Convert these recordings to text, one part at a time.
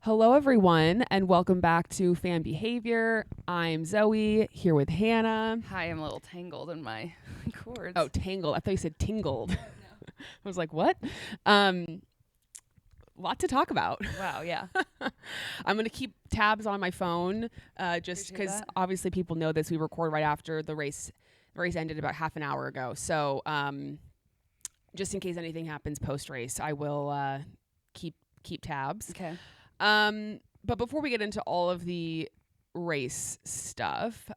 Hello, everyone, and welcome back to Fan Behavior. I'm Zoe, here with Hannah. Hi, I'm a little tangled in my cords. Oh, tangled. I thought you said tingled. No. I was like, what? Lot to talk about. Wow, yeah. I'm going to keep tabs on my phone just Appreciate because that. obviously people know this. We record right after the race. The race ended about half an hour ago. So just in case anything happens post-race, I will keep tabs. Okay. But before we get into all of the race stuff,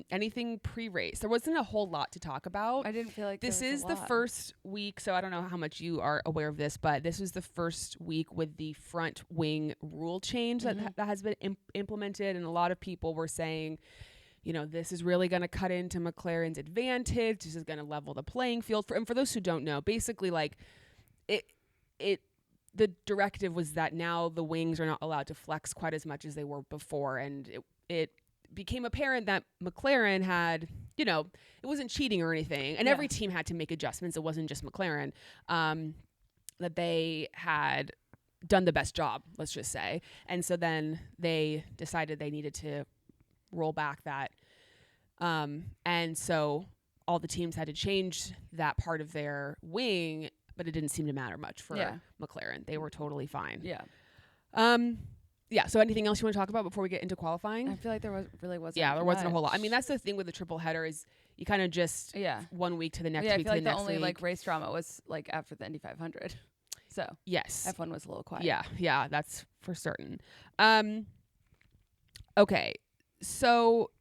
anything pre-race, there wasn't a whole lot to talk about. I didn't feel like This there was is a the lot. first week, so I don't know how much you are aware of this, but this was the first week with the front wing rule change that has been implemented, and a lot of people were saying, you know, this is really going to cut into McLaren's advantage. This is going to level the playing field. And for those who don't know, basically, like, the directive was that now the wings are not allowed to flex quite as much as they were before. And it became apparent that McLaren had, you know, it wasn't cheating or anything. And every team had to make adjustments. It wasn't just McLaren, that they had done the best job, let's just say. And so then they decided they needed to roll back that. And so all the teams had to change that part of their wing, but it didn't seem to matter much for McLaren. They were totally fine. Yeah. So anything else you want to talk about before we get into qualifying? I feel like there wasn't. Yeah, there wasn't a whole much. lot. I mean, that's the thing with the triple header is you kind of just 1 week to the next week I feel to like the the next only week. like race drama was like after the Indy 500. So yes, F1 was a little quiet. Yeah, that's for certain. Okay, so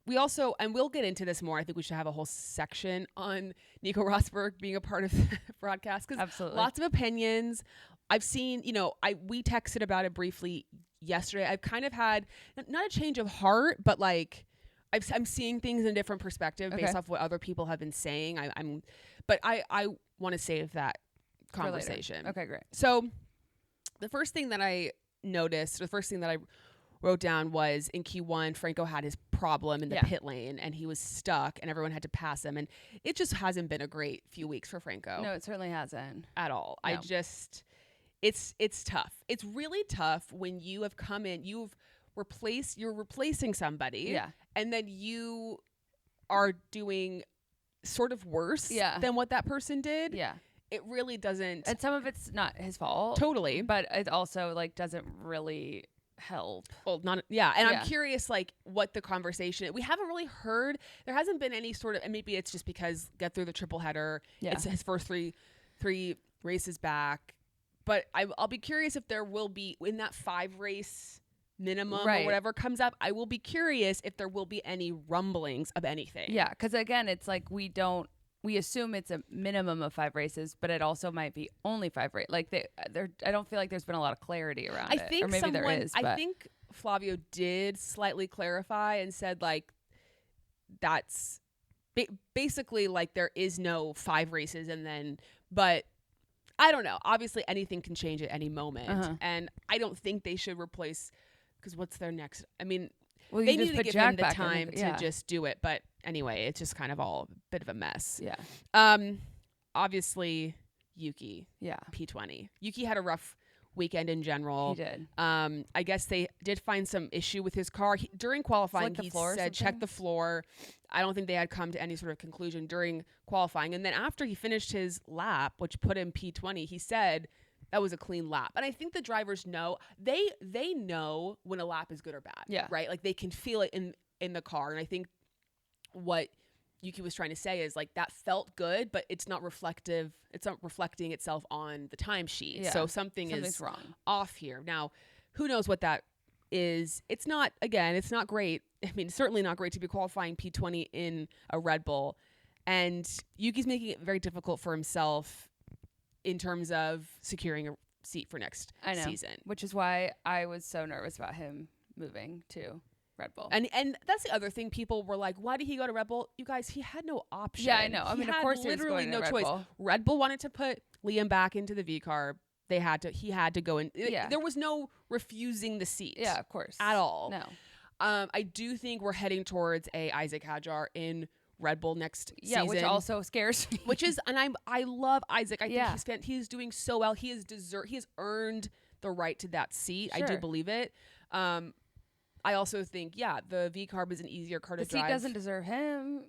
we also, and we'll get into this more. I think we should have a whole section on Nico Rosberg being a part of the broadcast because Absolutely. lots of opinions. I've seen, you know, we texted about it briefly yesterday. I've kind of had not a change of heart, but like I'm seeing things in a different perspective based off what other people have been saying. But I want to save that conversation. Okay, great. So the first thing that I noticed, the first thing that I wrote down was in Q1, Franco had his problem in the pit lane and he was stuck and everyone had to pass him. And it just hasn't been a great few weeks for Franco. No, it certainly hasn't. At all. No. It's tough. It's really tough when you have come in, you're replacing somebody. Yeah. And then you are doing sort of worse than what that person did. Yeah. It really doesn't. And some of it's not his fault. Totally. But it also like doesn't really help. Well, and I'm curious, like, what the conversation. We haven't really heard. There hasn't been any sort of, and maybe it's just because get through the triple header. Yeah. It's his first three races back. But I'll be curious if there will be in that 5 race minimum or whatever comes up. I will be curious if there will be any rumblings of anything. Yeah, because again, it's like we assume it's a minimum of 5 races, but it also might be only 5 races. Like I don't feel like there's been a lot of clarity around it. Think or maybe there is. But I think Flavio did slightly clarify and said like that's basically like there is no 5 races and then, but I don't know. Obviously, anything can change at any moment, and I don't think they should replace because what's their next? I mean. Well, they need to give him the back time to just do it. But anyway, it's just kind of all a bit of a mess. Yeah. Obviously, Yuki. Yeah. P20. Yuki had a rough weekend in general. He did. I guess they did find some issue with his car. During qualifying, like he said, check the floor. I don't think they had come to any sort of conclusion during qualifying. And then after he finished his lap, which put him P20, he said that was a clean lap. And I think the drivers know, they know when a lap is good or bad. Yeah. Right? Like they can feel it in the car. And I think what Yuki was trying to say is like that felt good, but it's not reflective. It's not reflecting itself on the timesheet. Yeah. So something's is wrong off here. Now, who knows what that is? It's not great. I mean, certainly not great to be qualifying P20 in a Red Bull. And Yuki's making it very difficult for himself in terms of securing a seat for next season. Which is why I was so nervous about him moving to Red Bull. And that's the other thing. People were like, why did he go to Red Bull? You guys, he had no option. Yeah, I know. I mean, of course literally no Red choice. Bull. Red Bull wanted to put Liam back into the V car. He had to go in. Yeah. There was no refusing the seat. Yeah, of course. At all. No. I do think we're heading towards a Isaac Hadjar in Red Bull next season. Which also scares me. Which is, and I love Isaac. I think he's doing so well. He has earned the right to that seat. Sure. I do believe it. I also think, the V-Carb is an easier car to drive. The seat doesn't deserve him.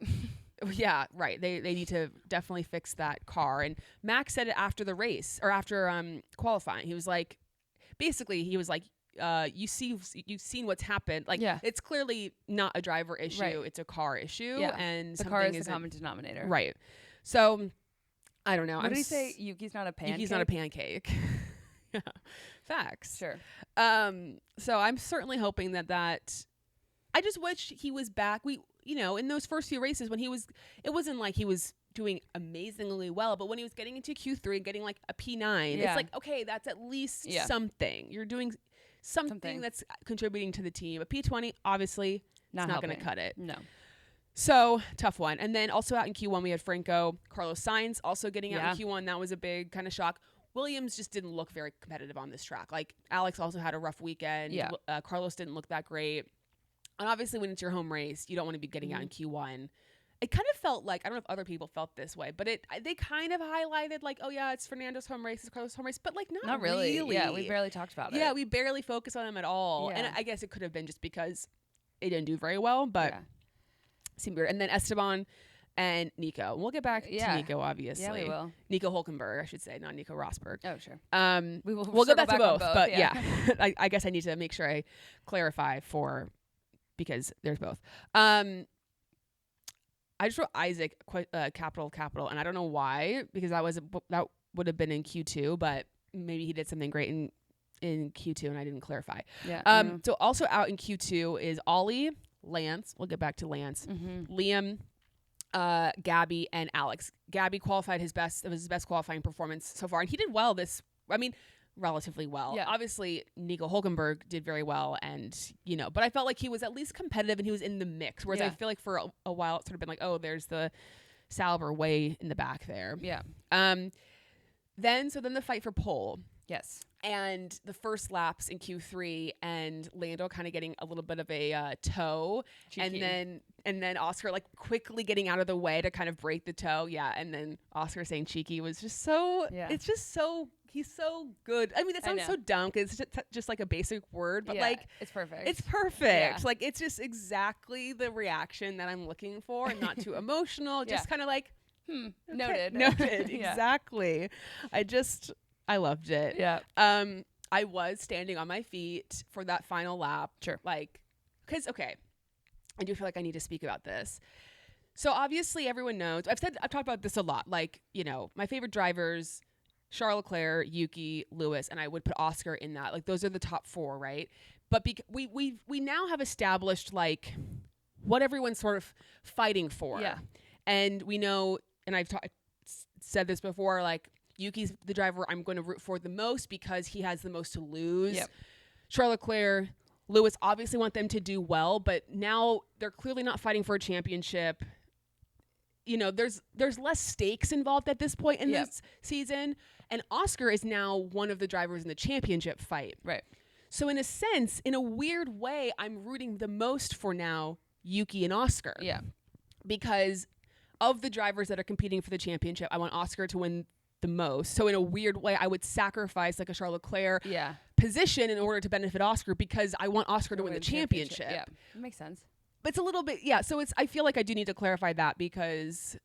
Yeah, right. They need to definitely fix that car. And Max said it after the race or after qualifying. He was like, basically, you've seen what's happened. Like, it's clearly not a driver issue. Right. It's a car issue. Yeah. And the car is the common denominator. Right. So, I don't know. What did he say? Yuki's not a pancake? Yuki's not a pancake. Yeah. Facts. Sure. So I'm certainly hoping that I just wish he was back. In those first few races when it wasn't like he was doing amazingly well, but when he was getting into Q3 and getting like a P9, it's like, okay, that's at least something. You're doing something that's contributing to the team. A P20, obviously, not going to cut it. No. So tough one. And then also out in Q1, we had Franco, Carlos Sainz also getting out in Q1. That was a big kind of shock. Williams just didn't look very competitive on this track. Like, Alex also had a rough weekend. Yeah. Carlos didn't look that great. And obviously, when it's your home race, you don't want to be getting out in Q1. It kind of felt like, I don't know if other people felt this way, but they kind of highlighted like, oh yeah, it's Fernando's home race, it's Carlos' home race, but like not really. Yeah, we barely talked about it. Yeah, we barely focused on him at all. Yeah. And I guess it could have been just because it didn't do very well, but seemed weird. And then Esteban and Nico. We'll get back to Nico, obviously. Yeah, we will. Nico Hulkenberg, I should say, not Nico Rosberg. Oh, sure. We'll get back to both, but yeah. I guess I need to make sure I clarify because there's both. I just wrote Isaac, capital, and I don't know why, because that would have been in Q2, but maybe he did something great in Q2 and I didn't clarify. Yeah. So also out in Q2 is Ollie, Lance. We'll get back to Lance. Liam, Gabby, and Alex. Gabby qualified his best qualifying performance so far, and he did well relatively well. Yeah. Obviously, Nico Hulkenberg did very well, and but I felt like he was at least competitive and he was in the mix. Whereas I feel like for a while it's sort of been like, oh, there's the Sauber way in the back there. Yeah. Then the fight for pole. Yes. And the first laps in Q3 and Lando kind of getting a little bit of a toe. Cheeky. And then Oscar like quickly getting out of the way to kind of break the toe. Yeah. And then Oscar saying cheeky was just so, it's just so, he's so good. I mean, that sounds so dumb because it's just like a basic word, but like, it's perfect. It's perfect. Yeah. Like, it's just exactly the reaction that I'm looking for and not too emotional. Just kind of like, noted. Noted. Exactly. I loved it. Yeah. I was standing on my feet for that final lap. Sure. Like, because, okay, I do feel like I need to speak about this. So obviously everyone knows, I've talked about this a lot. Like, my favorite drivers, Charles Leclerc, Yuki, Lewis, and I would put Oscar in that. Like, those are the top four, right? But we now have established like what everyone's sort of fighting for. Yeah. And we know, and I've said this before, like, Yuki's the driver I'm going to root for the most because he has the most to lose. Yep. Charles Leclerc, Lewis obviously want them to do well, but now they're clearly not fighting for a championship. There's less stakes involved at this point in this season. And Oscar is now one of the drivers in the championship fight. Right. So in a sense, in a weird way, I'm rooting the most for now Yuki and Oscar. Yeah. Because of the drivers that are competing for the championship, I want Oscar to win the most. So in a weird way, I would sacrifice like a Charles Leclerc position in order to benefit Oscar because I want Oscar to win the championship. Yeah, that makes sense. But it's a little bit, so I feel like I do need to clarify that because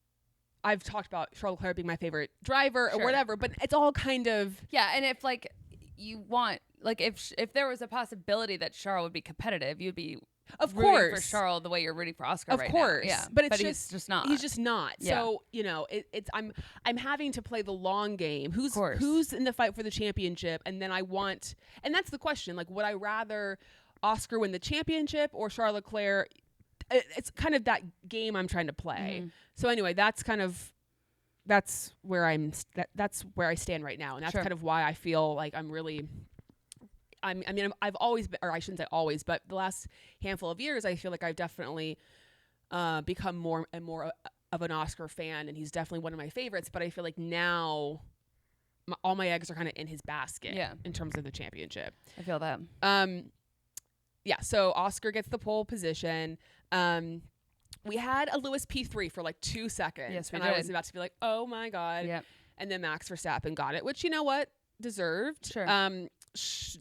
I've talked about Charles Leclerc being my favorite driver or whatever, but it's all kind of... Yeah, and if like you want, like if there was a possibility that Charles would be competitive, you'd be... Of course, for Charles the way you're rooting for Oscar. Of right course, now. Yeah, but he's just not. He's just not. Yeah. So it's I'm having to play the long game. Who's in the fight for the championship, and then and that's the question. Like, would I rather Oscar win the championship or Charles Leclerc? It's kind of that game I'm trying to play. Mm-hmm. So anyway, that's where I stand right now, and that's kind of why I feel like I'm really. I've always been, or I shouldn't say always, but the last handful of years, I feel like I've definitely become more and more of an Oscar fan, and he's definitely one of my favorites. But I feel like now all my eggs are kind of in his basket in terms of the championship. I feel that. So Oscar gets the pole position. We had a Lewis P3 for like 2 seconds. Yes, I was about to be like, oh my God. Yep. And then Max Verstappen got it, which, you know what? Deserved. Sure.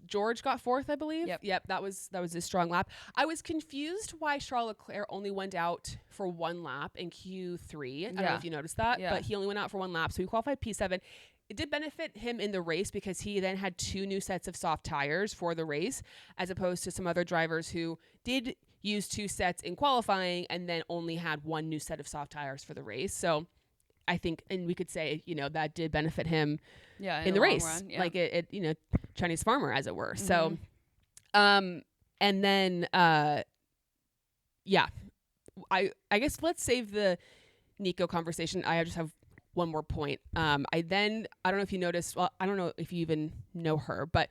George got fourth, I believe. Yep. That was a strong lap. I was confused why Charles Leclerc only went out for one lap in Q3. I don't know if you noticed that, but he only went out for one lap, so he qualified P7. It did benefit him in the race because he then had 2 new sets of soft tires for the race, as opposed to some other drivers who did use 2 sets in qualifying and then only had 1 new set of soft tires for the race. So I think, and we could say, that did benefit him in the race, run, like it, Chinese farmer, as it were. So, and then, I guess let's save the Nico conversation. I just have one more point. I don't know if you noticed, well, I don't know if you even know her, but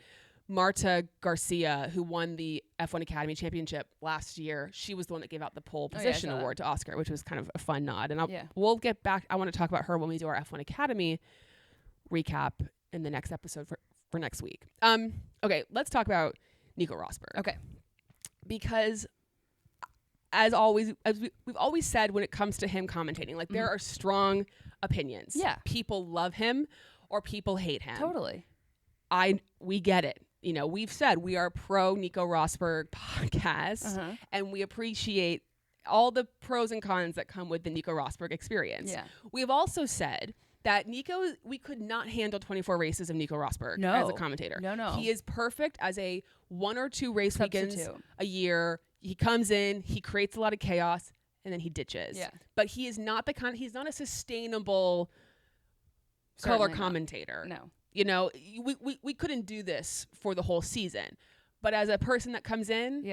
Marta Garcia, who won the F1 Academy Championship last year, she was the one that gave out the pole position award to Oscar, which was kind of a fun nod. And we'll get back. I want to talk about her when we do our F1 Academy recap in the next episode for next week. Okay, let's talk about Nico Rosberg. Okay. Because as we've always said, when it comes to him commentating, like there are strong opinions. Yeah. People love him or people hate him. Totally. We get it. We've said we are pro Nico Rosberg podcast, and we appreciate all the pros and cons that come with the Nico Rosberg experience. Yeah. We've also said that we could not handle 24 races of Nico Rosberg as a commentator. No. He is perfect as a 1 or 2 race weekends a year. He comes in, he creates a lot of chaos, and then he ditches. Yeah. But he is not he's not a sustainable color commentator. No. We couldn't do this for the whole season. But as a person that comes in,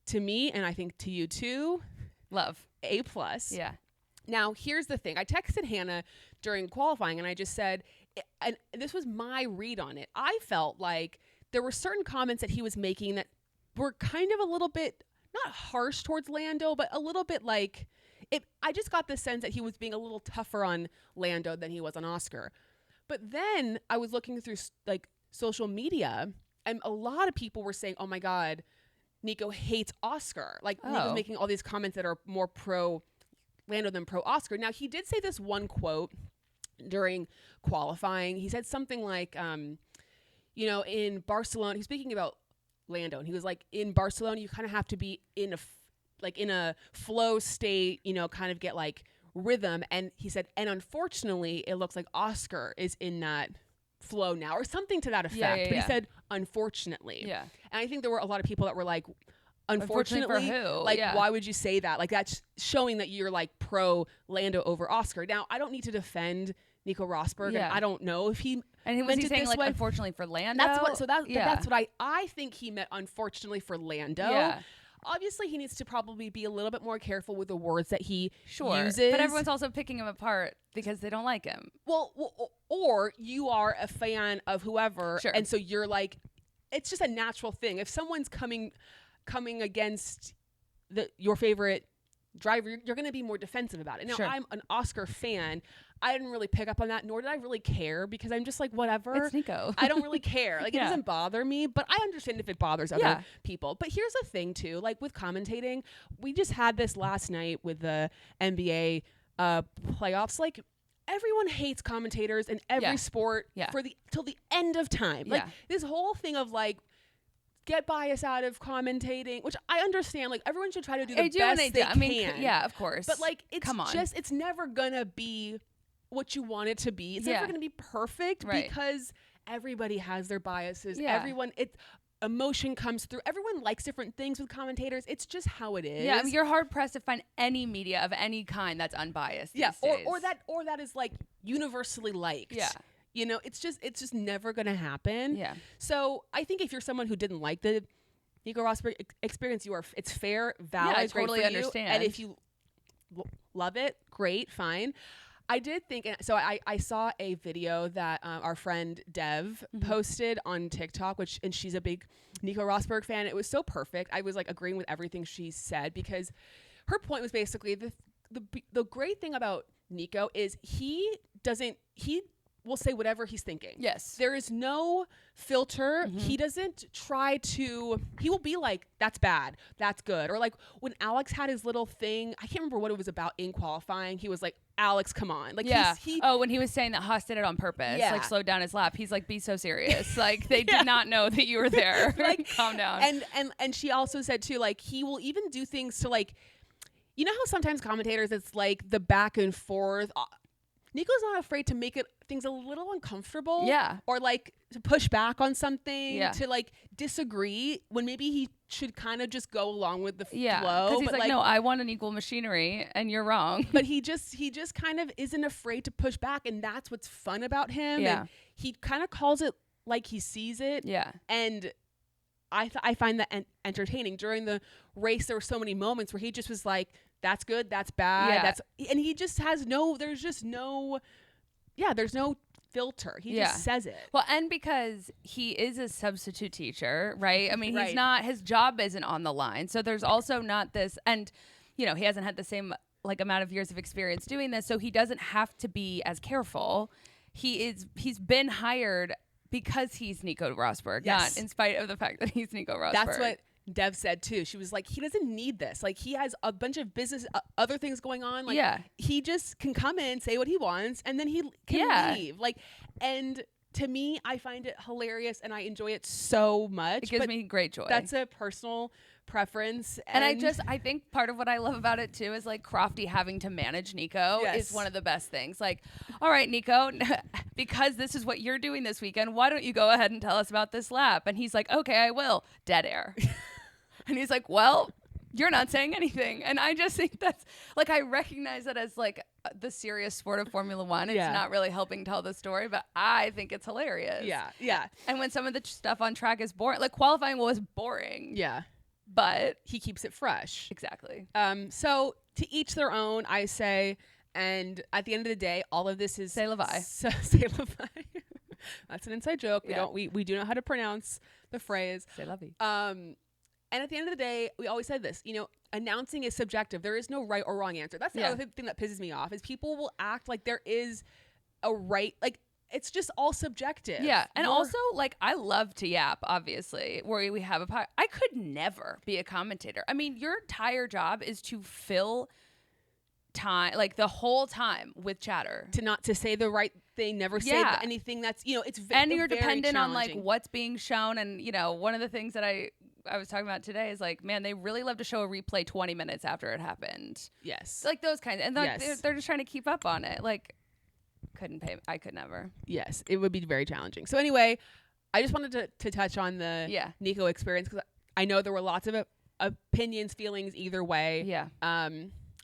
to me, and I think to you too, love. A+. Yeah. Now, here's the thing. I texted Hannah during qualifying, and I just said, and this was my read on it. I felt like there were certain comments that he was making that were kind of a little bit, not harsh towards Lando, but a little bit like, I just got the sense that he was being a little tougher on Lando than he was on Oscar. But then I was looking through like social media, and a lot of people were saying, "Oh my God, Nico hates Oscar." Like Nico's making all these comments that are more pro Lando than pro Oscar. Now he did say this one quote during qualifying. He said something like, in Barcelona, he's speaking about Lando, and he was like, "In Barcelona, you kind of have to be in a flow state, kind of get like rhythm." And he said, and unfortunately it looks like Oscar is in that flow now, or something to that effect. But he said unfortunately. And I think there were a lot of people that were like, unfortunately for who? Like why would you say that? Like that's showing that you're like pro Lando over Oscar. Now I don't need to defend Nico Rosberg, and I don't know if he was he saying like way? Unfortunately for Lando. That's what I think he meant, unfortunately for Lando. Obviously, he needs to probably be a little bit more careful with the words that he uses. But everyone's also picking him apart because they don't like him. Well, or you are a fan of whoever, and so you're like, it's just a natural thing. If someone's coming against your favorite driver, you're going to be more defensive about it. Now, I'm an Oscar fan. I didn't really pick up on that, nor did I really care, because I'm just like, whatever. It's Nico. I don't really care. Like, it doesn't bother me, but I understand if it bothers other people. But here's the thing, too. Like, with commentating, we just had this last night with the NBA playoffs. Like, everyone hates commentators in every sport till the end of time. Like, this whole thing of, like, get bias out of commentating, which I understand. Like, everyone should try to do the best they can. Yeah, of course. But, like, it's never gonna be what you want it to be. It's never going to be perfect because everybody has their biases. Emotion comes through. Everyone likes different things with commentators. It's just how it is. Yeah, you're hard pressed to find any media of any kind that's unbiased. Yeah, or that is like universally liked. Yeah. It's just never going to happen. Yeah. So I think if you're someone who didn't like the Nico Rosberg experience, it's fair, valid, I great totally for understand. You. And if you love it, great, fine. I did think, so I saw a video that our friend Dev posted on TikTok, and she's a big Nico Rosberg fan. It was so perfect. I was like agreeing with everything she said, because her point was basically the great thing about Nico is he will say whatever he's thinking. Yes. There is no filter. He doesn't he will be like, that's bad, that's good. Or like when Alex had his little thing, I can't remember what it was about in qualifying. He was like, Alex, come on. Like, yeah. he When he was saying that Haas did it on purpose, Yeah. like slowed down his lap. He's like, be so serious. Like, they did not know that you were there. Like, calm down. And she also said too, like, he will even do things to, like, you know how sometimes commentators, it's like the back and forth. Nico's not afraid to make things a little uncomfortable. Yeah. Or like to push back on something. Yeah. To like disagree when maybe he should kind of just go along with the flow. Because he's but like, no, I want an equal machinery and you're wrong. But he just kind of isn't afraid to push back, and that's what's fun about him. Yeah. And he kind of calls it like he sees it. Yeah. And I find that entertaining. During the race, there were so many moments where he just was like, that's good, that's bad, and he just has there's no filter. He just says it. Well, and because he is a substitute teacher, right? I mean, he's not, his job isn't on the line. So there's also not this, and he hasn't had the same like amount of years of experience doing this, so he doesn't have to be as careful. He's been hired because he's Nico Rosberg, not in spite of the fact that he's Nico Rosberg. That's what Dev said too. She was like, he doesn't need this. Like, he has a bunch of business, other things going on. Like, he just can come in, say what he wants, and then he can leave. Like, and to me, I find it hilarious and I enjoy it so much. It gives me great joy. That's a personal preference. And I think part of what I love about it too is like Crofty having to manage Nico is one of the best things. Like, all right, Nico, because this is what you're doing this weekend, why don't you go ahead and tell us about this lap? And he's like, okay, I will. Dead air. And he's like, well, you're not saying anything. And I just think that's like, I recognize that as like the serious sport of Formula One. It's not really helping tell the story, but I think it's hilarious. Yeah. Yeah. And when some of the stuff on track is boring, like qualifying was boring. Yeah. But he keeps it fresh. Exactly. So to each their own, I say, and at the end of the day, all of this is C'est la vie. C'est la vie. That's an inside joke. We do know how to pronounce the phrase. C'est la vie. And at the end of the day, we always said this, announcing is subjective. There is no right or wrong answer. That's the other thing that pisses me off is people will act like there is a right, like it's just all subjective. Yeah. And also, like, I love to yap, obviously, where we have I could never be a commentator. I mean, your entire job is to fill time, like the whole time with chatter. To say the right thing, never say anything that's, it's and you're dependent on like what's being shown. And, one of the things that I was talking about today is like, man, they really love to show a replay 20 minutes after it happened. Yes. Like those kinds. And like, they're just trying to keep up on it. Like, I could never. Yes, it would be very challenging. So anyway, I just wanted to touch on the Nico experience because I know there were lots of opinions, feelings either way. Yeah.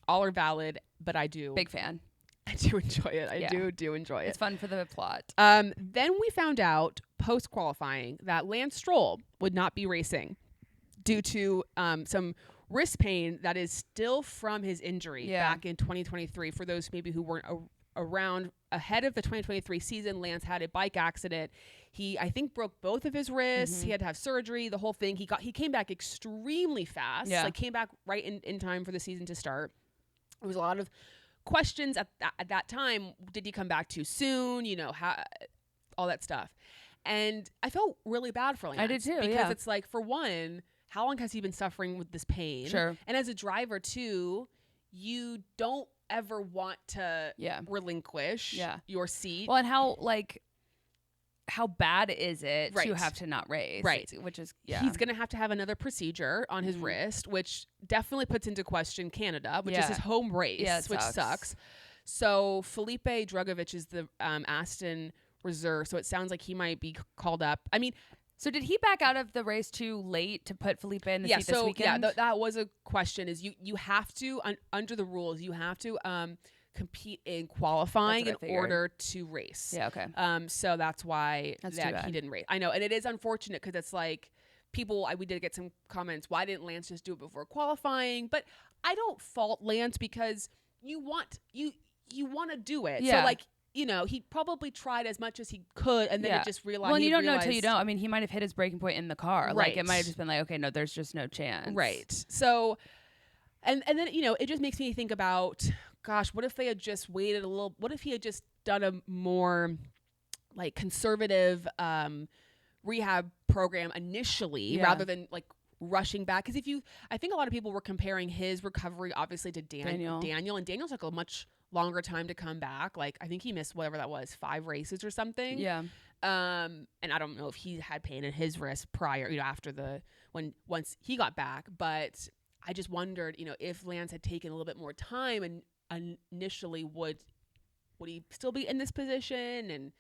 All are valid, but I do. Big fan. I do enjoy it. I do enjoy it. It's fun for the plot. Then we found out post-qualifying that Lance Stroll would not be racing due to some wrist pain that is still from his injury back in 2023. For those maybe who weren't around ahead of the 2023 season, Lance had a bike accident. He, I think, broke both of his wrists. Mm-hmm. He had to have surgery, the whole thing. He came back extremely fast. Yeah. Like came back right in time for the season to start. There was a lot of questions at that time. Did he come back too soon? How, all that stuff. And I felt really bad for Lance. I did too, because it's like, for one, how long has he been suffering with this pain? Sure. And as a driver too, you don't ever want to relinquish your seat. Well, and how bad is it to have to not race? Right. Which is, he's going to have another procedure on his wrist, which definitely puts into question Canada, which is his home race, which sucks. So Felipe Drugovich is the Aston reserve. So it sounds like he might be called up. I mean, so did he back out of the race too late to put Felipe in the seat this weekend? Yeah, that was a question. Is you have to, under the rules, you have to compete in qualifying in order to race. Yeah, okay. So that's why he didn't race. I know, and it is unfortunate because it's like we did get some comments. Why didn't Lance just do it before qualifying? But I don't fault Lance because you want to do it. Yeah. So like, he probably tried as much as he could, and then it just realized. Well, you don't know until you don't. I mean, he might have hit his breaking point in the car. Right. Like, it might have just been like, okay, no, there's just no chance. Right. So, and then it just makes me think about, gosh, what if they had just waited a little? What if he had just done a more like conservative rehab program initially, rather than like rushing back? Because I think a lot of people were comparing his recovery obviously to Daniel, and Daniel's like a much longer time to come back. Like, I think he missed whatever that was, 5 races or something. Yeah. And I don't know if he had pain in his wrist prior, after once he got back, but I just wondered, if Lance had taken a little bit more time and initially would he still be in this position? And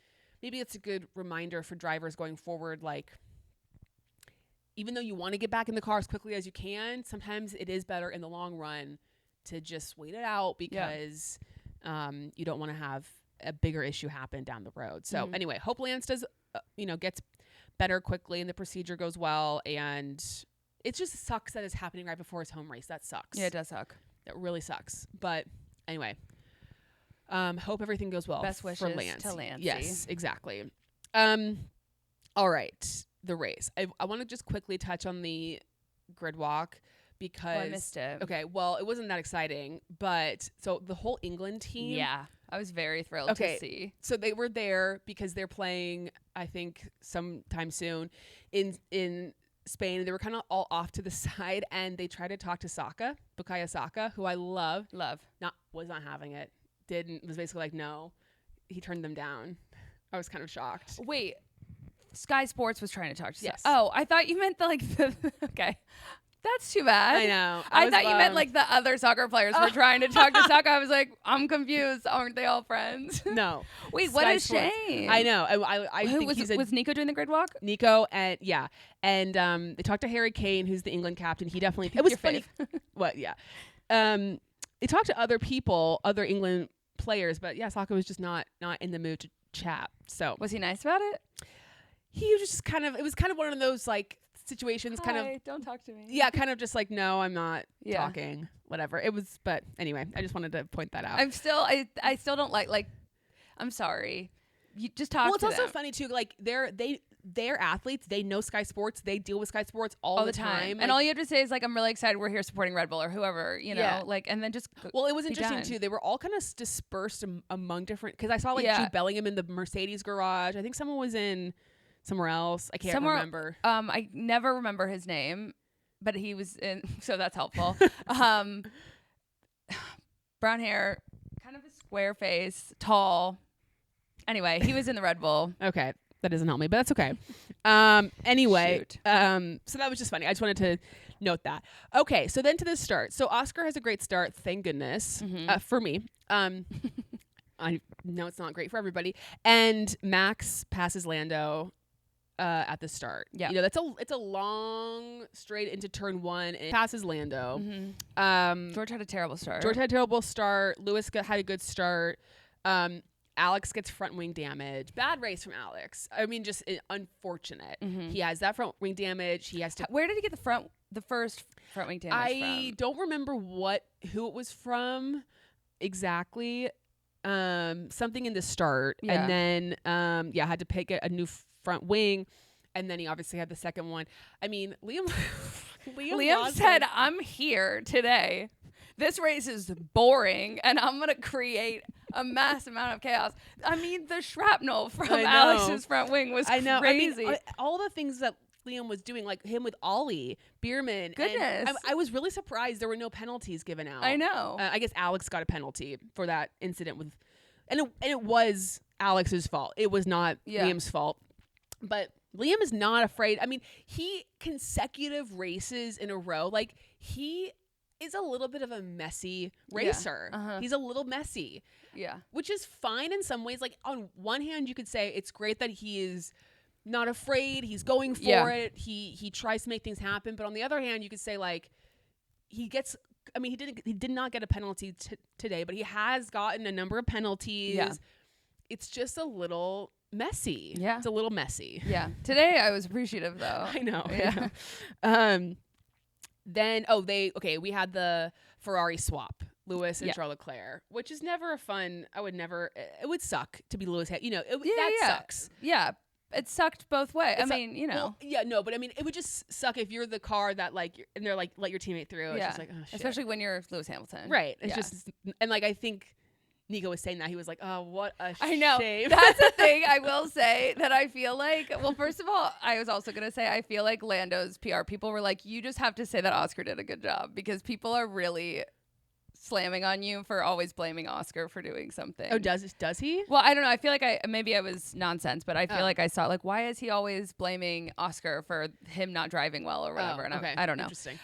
maybe it's a good reminder for drivers going forward, like, even though you want to get back in the car as quickly as you can, sometimes it is better in the long run to just wait it out because you don't want to have a bigger issue happen down the road. So anyway, hope Lance does, gets better quickly and the procedure goes well. And it just sucks that it's happening right before his home race. That sucks. Yeah, it does suck. It really sucks. But anyway, hope everything goes well. Best wishes for Lance. to Lancey. Yes, exactly. All right, the race. I want to just quickly touch on the grid walk because I missed it. Okay, well, it wasn't that exciting, but so the whole England team. Yeah, I was very thrilled to see. So they were there because they're playing, I think, sometime soon in Spain. They were kind of all off to the side, and they tried to talk to Bukayo Saka, who I love. Was not having it. Was basically like, no. He turned them down. I was kind of shocked. Wait, Sky Sports was trying to talk to Yes. Oh, I thought you meant okay. That's too bad. I know. I thought you meant like the other soccer players were trying to talk to Saka. I was like, I'm confused. Aren't they all friends? No. Wait, what a shame. I know. I Who think was Nico doing the grid walk? Nico and they talked to Harry Kane, who's the England captain. He definitely. It was funny. What? Yeah. They talked to other people, other England players, but Saka was just not in the mood to chat. So was he nice about it? He was just kind of. It was kind of one of those like situations. Don't talk to me. Yeah, kind of just like, no, I'm not talking. Whatever. It was, but anyway, I just wanted to point that out. I still don't like. I'm sorry. You just talk. Well, it's to also them. funny too. Like they're athletes. They know Sky Sports. They deal with Sky Sports all the time. And all you have to say is like, I'm really excited. We're here supporting Red Bull or whoever, like, and then just. Well, it was interesting too. They were all kind of dispersed among different. Because I saw like Jude Bellingham in the Mercedes garage. I think someone was in somewhere else. I can't remember. I never remember his name, but he was in. So that's helpful. Brown hair, kind of a square face, tall. Anyway, he was in the Red Bull. Okay. That doesn't help me, but that's okay. Anyway, so that was just funny. I just wanted to note that. Okay, so then to the start. So Oscar has a great start, thank goodness, for me. I know it's not great for everybody. And Max passes Lando at the start. Yeah, it's a long straight into turn 1 and passes Lando. George had a terrible start. Lewis had a good start. Alex gets front wing damage. Bad race from Alex. I mean, just unfortunate. He has that front wing damage. He has to. Where did he get the first front wing damage from? I don't remember who it was from exactly. Something in the start, and then had to pick a new front wing, and then he obviously had the second one. I mean, Liam said, "I'm here today. This race is boring, and I'm gonna create a mass amount of chaos." I mean, the shrapnel from Alex's front wing was crazy. I mean, all the things that Liam was doing, like him with Ollie, Bierman. Goodness. And I was really surprised there were no penalties given out. I know. I guess Alex got a penalty for that incident and it was Alex's fault. It was not Liam's fault. But Liam is not afraid. I mean, consecutive races in a row, like he is a little bit of a messy racer. He's a little messy. Yeah. Which is fine in some ways. Like on one hand, you could say it's great that he is not afraid. He's going for it. He tries to make things happen. But on the other hand, you could say like he did not get a penalty today, but he has gotten a number of penalties. Yeah. It's just a little messy. Yeah. It's a little messy. Yeah. Today I was appreciative though. I know. Yeah. Then we had the Ferrari swap, Lewis and Charles Leclerc, which is never it would suck to be Lewis. That sucks. Yeah. It sucked both ways. I mean, but I mean, it would just suck if you're the car that and they're like, let your teammate through. It's just like, oh shit. Especially when you're Lewis Hamilton. Right. It's just, and like, I think Nico was saying that he was like, oh, what a shame. I know. That's the thing I will say that I feel like, well, first of all, I was also going to say, I feel like Lando's PR people were like, you just have to say that Oscar did a good job because people are really slamming on you for always blaming Oscar for doing something. Oh, does he? Well, I don't know. I feel like maybe I was nonsense, but I feel like I saw like, why is he always blaming Oscar for him not driving well or whatever? And okay. I don't know. Interesting.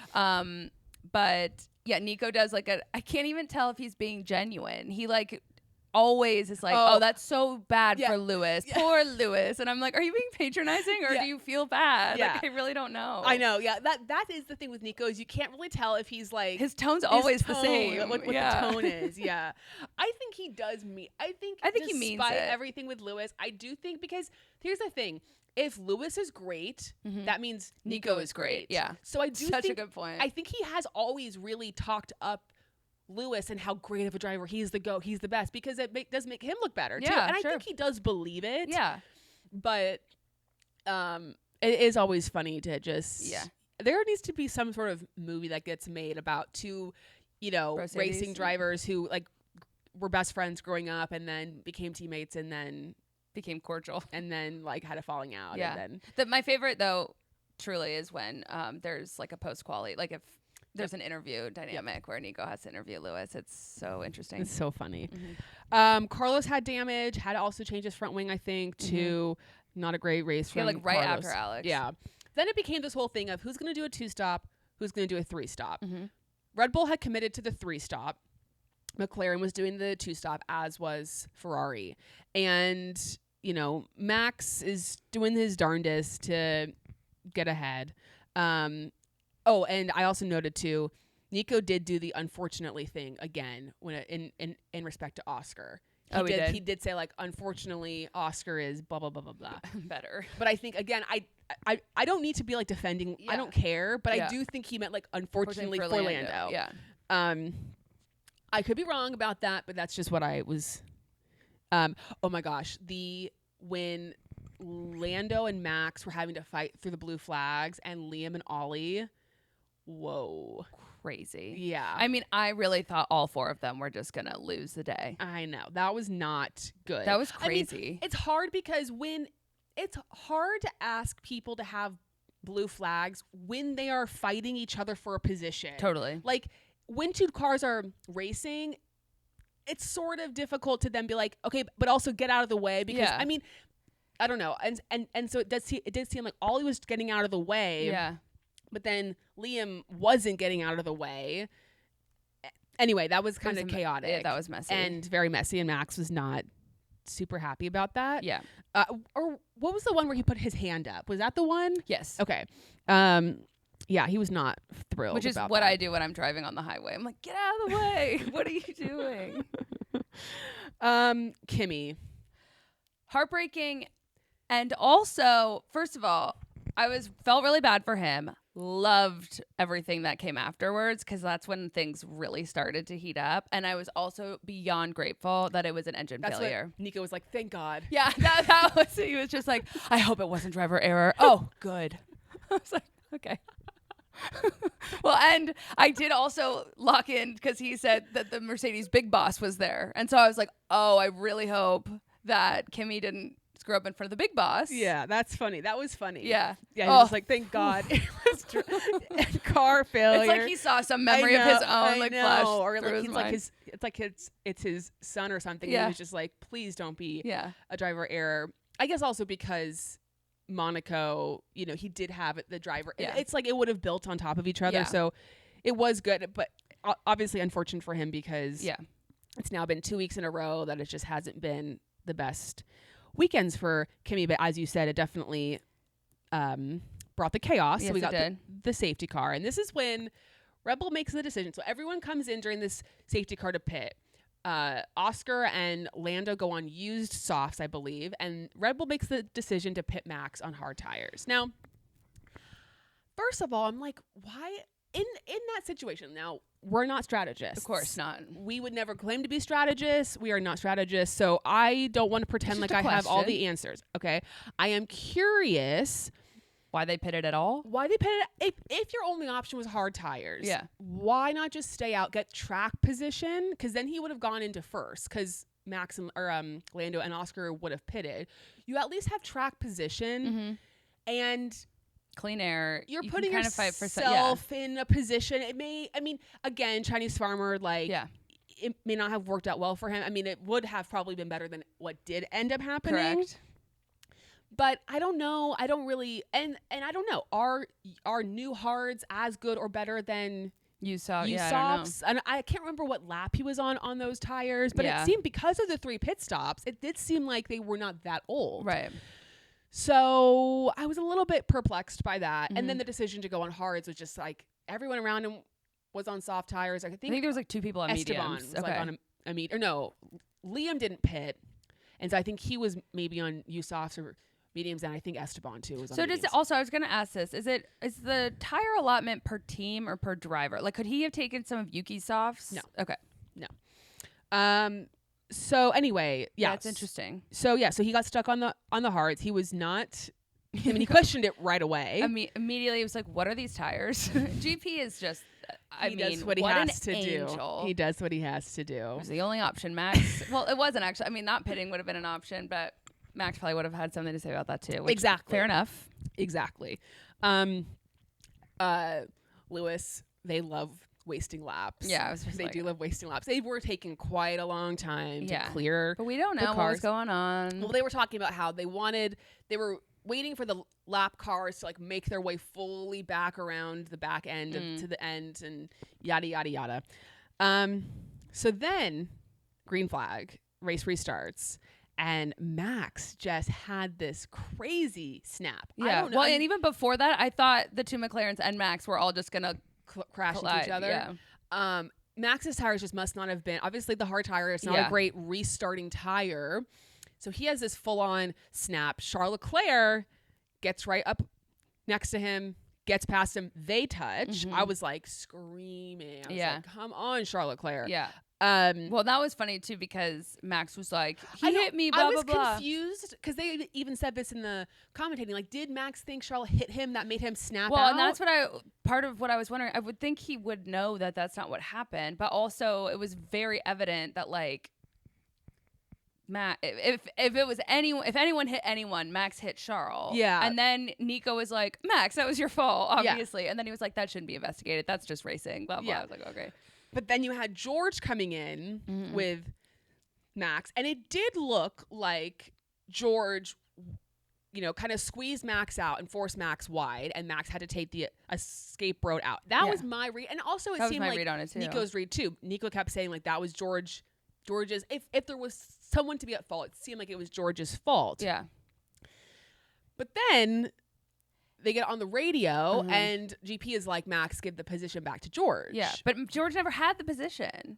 But yeah, Nico does like I can't even tell if he's being genuine. He like always is like, oh that's so bad for Lewis. Poor Lewis. And I'm like, are you being patronizing or do you feel bad? Like, I really don't know. I know. Yeah. That is the thing with Nico is you can't really tell if he's like his tone's always the same. What the tone is. Yeah. I think he does I think he means despite it. everything with Lewis, I do think because here's the thing. If Lewis is great, that means Nico is great. Yeah. So I do think think a good point. I think he has always really talked up Lewis and how great of a driver he's the best because it does make him look better too. And I think he does believe it. Yeah. But it is always funny to just there needs to be some sort of movie that gets made about two, racing drivers who like were best friends growing up and then became teammates and then became cordial and then like had a falling out. Yeah. And then my favorite though truly is when there's like a post-quali, like if there's an interview dynamic where Nico has to interview Lewis. It's so interesting. It's so funny. Carlos had damage, had to also change his front wing, I think, to not a great race from like right Carlos. after Alex. Yeah. Then it became this whole thing of who's going to do a 2-stop, who's going to do a 3-stop. Red Bull had committed to the 3-stop. McLaren was doing the 2-stop, as was Ferrari. And, Max is doing his darndest to get ahead. Oh, and I also noted too, Nico did do the unfortunately thing again when in respect to Oscar. He did say like, unfortunately, Oscar is blah blah blah blah blah better. But I think again, I don't need to be like defending. I don't care, but I do think he meant like unfortunately for Lando. Yeah. I could be wrong about that, but that's just what I was. Oh my gosh, when Lando and Max were having to fight through the blue flags and Liam and Ollie. Whoa. Crazy. Yeah. I mean, I really thought all four of them were just going to lose the day. I know. That was not good. That was crazy. I mean, it's hard because it's hard to ask people to have blue flags when they are fighting each other for a position. Totally. Like when two cars are racing, it's sort of difficult to then be like, okay, but also get out of the way because I mean, I don't know. And so it did seem like Ollie was getting out of the way. Yeah. But then Liam wasn't getting out of the way. Anyway, that was kind of chaotic. Yeah, that was messy. And very messy. And Max was not super happy about that. Yeah. Or what was the one where he put his hand up? Was that the one? Yes. Okay. Yeah, he was not thrilled Which is about what that. I do when I'm driving on the highway. I'm like, get out of the way. What are you doing? Kimi. Heartbreaking. And also, first of all, felt really bad for him. Loved everything that came afterwards because that's when things really started to heat up. And I was also beyond grateful that it was an engine failure. Nico was like, thank God. Yeah, that was, he was just like, I hope it wasn't driver error. Oh, good. I was like, okay. Well, and I did also lock in because he said that the Mercedes big boss was there. And so I was like, oh, I really hope that Kimi didn't screw up in front of the big boss. Yeah, that's funny. That was funny. Yeah. Yeah, he was like, thank God. It was car failure. It's like he saw some memory of his own like flash or through like his mind. it's like it's his son or something. Yeah. And he was just like, please don't be a driver error. I guess also because Monaco, he did have the driver. Yeah. It's like it would have built on top of each other. Yeah. So it was good, but obviously unfortunate for him because it's now been 2 weeks in a row that it just hasn't been the best weekends for Kimi. But as you said, it definitely brought the chaos. Yes, so we got did. the safety car. And this is when Red Bull makes the decision. So everyone comes in during this safety car to pit. Oscar and Lando go on used softs, I believe, and Red Bull makes the decision to pit Max on hard tires. Now, first of all, I'm like, why in that situation? Now, we're not strategists. Of course not. We would never claim to be strategists. We are not strategists, so I don't want to pretend like I have all the answers. Okay, I am curious. Why they pitted at all? Why they pitted? If your only option was hard tires, why not just stay out, get track position? Because then he would have gone into first. Because Max and Lando and Oscar would have pitted. You at least have track position, and clean air. You're you putting can kind of fight for yourself in a position. It may, I mean, again, Chinese farmer, like, it may not have worked out well for him. I mean, it would have probably been better than what did end up happening. Correct. But I don't know. I don't really, and I don't know. Are new hards as good or better than Usopp's? And I can't remember what lap he was on those tires, but it seemed, because of the 3 pit stops, it did seem like they were not that old. Right. So I was a little bit perplexed by that. And then the decision to go on hards was just like, everyone around him was on soft tires. I think there was like 2 people on Esteban mediums. was like on a medium. Or no, Liam didn't pit. And so I think he was maybe on Usopp's or mediums, and I think Esteban too was on mediums. I was going to ask this. Is the tire allotment per team or per driver? Like, could he have taken some of Yuki's softs? No. Okay. No. So anyway, yeah. That's interesting. So he got stuck on the hards. He was not, I mean, he questioned it right away. Immediately he was like, what are these tires? GP is just, he does what he has to do. He does what he has to do. It was the only option, Max. Well, it wasn't actually. I mean, not pitting would have been an option, but Max probably would have had something to say about that too. Exactly. Fair enough. Exactly. Lewis, they love wasting laps. Yeah, I was just they do love wasting laps. They were taking quite a long time to clear. But we don't know what was going on. Well, they were talking about how they were waiting for the lap cars to like make their way fully back around the back end to the end, and yada yada yada. So then, green flag, race restarts. And Max just had this crazy snap. Yeah. I don't know. Well, and even before that, I thought the 2 McLarens and Max were all just going to crash into each other. Yeah. Max's tires just must not have been, obviously the hard tire is not a great restarting tire. So he has this full-on snap. Charles Leclerc gets right up next to him, gets past him. They touch. I was like screaming. I was like, come on, Charles Leclerc. Yeah. Well, that was funny too, because Max was like, he hit me, blah, blah, blah. I was confused because they even said this in the commentating. Like, did Max think Charles hit him that made him snap out? Well, and that's part of what I was wondering. I would think he would know that that's not what happened, but also it was very evident that, like, Matt, if anyone hit anyone, Max hit Charles. Yeah. And then Nico was like, Max, that was your fault, obviously. Yeah. And then he was like, that shouldn't be investigated. That's just racing, blah, blah. Yeah. I was like, okay. But then you had George coming in with Max, and it did look like George, kind of squeezed Max out and forced Max wide, and Max had to take the escape road out. That was my read. And also it seemed like Nico's read too. Nico kept saying like that was George's, if there was someone to be at fault, it seemed like it was George's fault. Yeah. But then they get on the radio, and GP is like, Max, give the position back to George. Yeah, but George never had the position.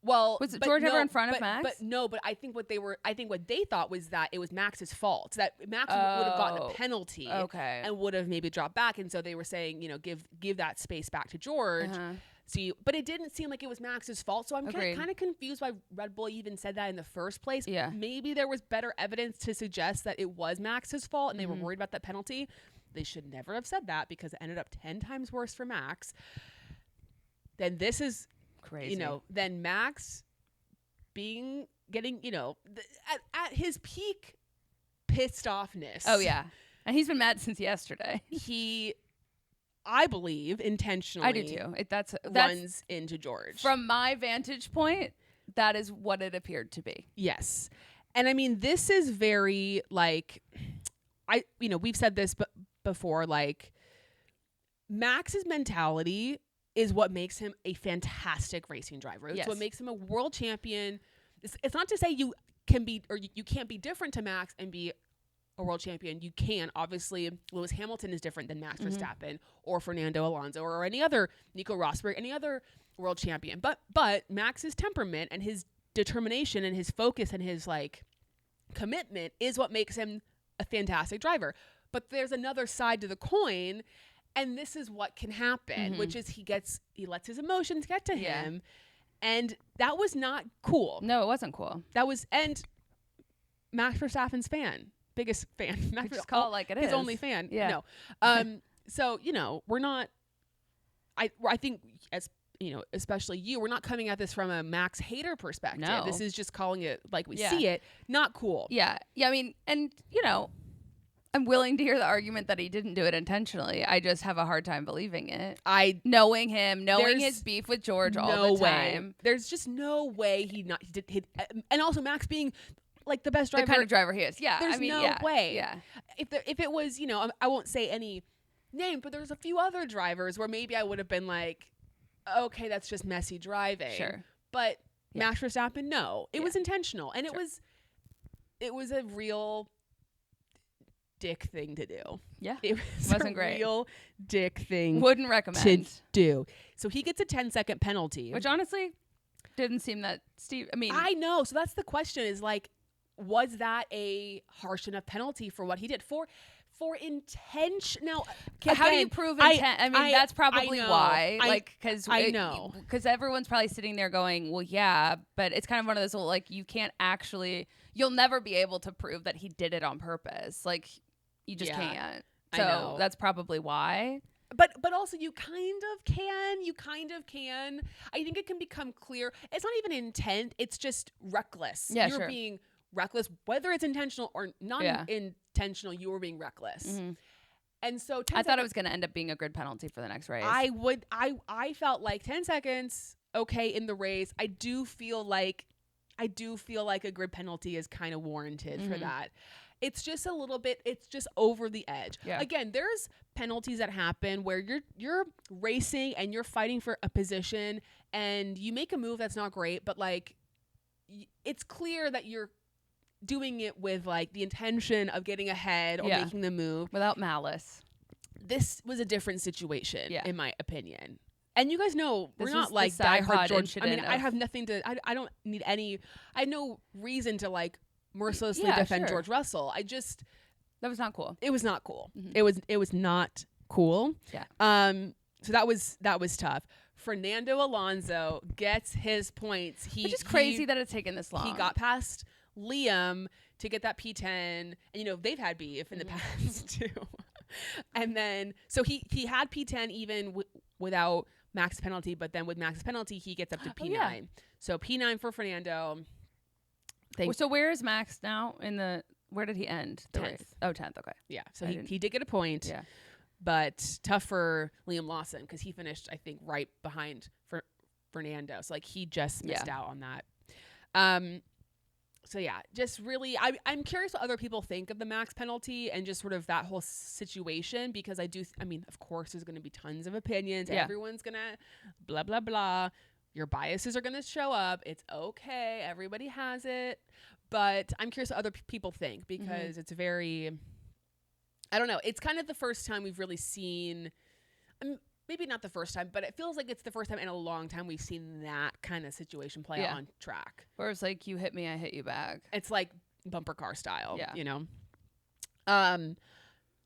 Well, was George ever in front of Max? But I think what they thought was that it was Max's fault. So that Max would have gotten a penalty, and would have maybe dropped back. And so they were saying, give that space back to George. But it didn't seem like it was Max's fault. So I'm kind of confused why Red Bull even said that in the first place. Yeah, maybe there was better evidence to suggest that it was Max's fault, and they were worried about that penalty. They should never have said that, because it ended up 10 times worse for Max. Then this is crazy. Then Max getting at his peak pissed offness. Oh yeah. And he's been mad since yesterday. I believe intentionally. I do too. That's runs into George. From my vantage point, that is what it appeared to be. Yes. And I mean, this is very like, we've said this before, like, Max's mentality is what makes him a fantastic racing driver. It's what makes him a world champion. It's not to say you can be, or you can't be different to Max and be a world champion. You can. Obviously, Lewis Hamilton is different than Max Verstappen or Fernando Alonso or any other, Nico Rosberg, any other world champion. But Max's temperament and his determination and his focus and his like commitment is what makes him a fantastic driver. But there's another side to the coin, and this is what can happen, which is he lets his emotions get to him, and that was not cool. No, it wasn't cool. And Max Verstappen's biggest fan. Max just call it like it is. His only fan. Yeah. No. So we're not. I think as especially you, we're not coming at this from a Max hater perspective. No. This is just calling it like we see it. Not cool. Yeah. Yeah. I mean, and I'm willing to hear the argument that he didn't do it intentionally. I just have a hard time believing it. Knowing his beef with George all the time. There's just no way he did. And also Max being like the best driver, the kind of driver he is. Yeah, there's no way. Yeah, if it was, I won't say any name, but there's a few other drivers where maybe I would have been like, okay, that's just messy driving. Sure, but Max Verstappen, no, it was intentional, and it was a real dick thing to do. Yeah, it wasn't great. Real dick thing. Wouldn't recommend to do. So he gets a 10-second penalty, which honestly didn't seem that steep. I mean, I know. So that's the question: is like, was that a harsh enough penalty for what he did for intention? Now, how do you prove intent? I mean, that's probably why. Because everyone's probably sitting there going, "Well, yeah," but it's kind of one of those like you can't actually. You'll never be able to prove that he did it on purpose. Like, you just can't. So that's probably why. But also you kind of can. I think it can become clear. It's not even intent. It's just reckless. Yeah, You're being reckless, whether it's intentional or non-intentional. You were being reckless. Mm-hmm. And so I thought it was going to end up being a grid penalty for the next race. I felt like 10 seconds, okay, in the race. I do feel like a grid penalty is kind of warranted for that. It's just a little bit, it's just over the edge. Yeah. Again, there's penalties that happen where you're racing and you're fighting for a position and you make a move that's not great, but like it's clear that you're doing it with like the intention of getting ahead or making the move. Without malice. This was a different situation, in my opinion. And you guys know we're not like diehard George. I mean, I have nothing to. I don't need any. I have no reason to like mercilessly defend George Russell. That was not cool. It was not cool. Mm-hmm. It was not cool. Yeah. So that was tough. Fernando Alonso gets his points. Which is crazy that it's taken this long. He got past Liam to get that P10, and they've had beef in the past too. And then so he had P10 even without Max's penalty, but then with Max's penalty he gets up to P9. Yeah. So P9 for Fernando. So where is Max now where did he end the 10th race? Oh, 10th. Okay. Yeah. So he did get a point. Yeah. But tough for Liam Lawson because he finished, I think, right behind Fernando. So like he just missed out on that. So yeah, just really, I'm curious what other people think of the Max penalty and just sort of that whole situation because of course there's going to be tons of opinions. Yeah. Everyone's going to blah, blah, blah. Your biases are going to show up. It's okay. Everybody has it. But I'm curious what other people think because it's very, I don't know. It's kind of the first time we've really seen, maybe not the first time, but it feels like it's the first time in a long time we've seen that kind of situation play out on track. Where it's like, you hit me, I hit you back. It's like bumper car style,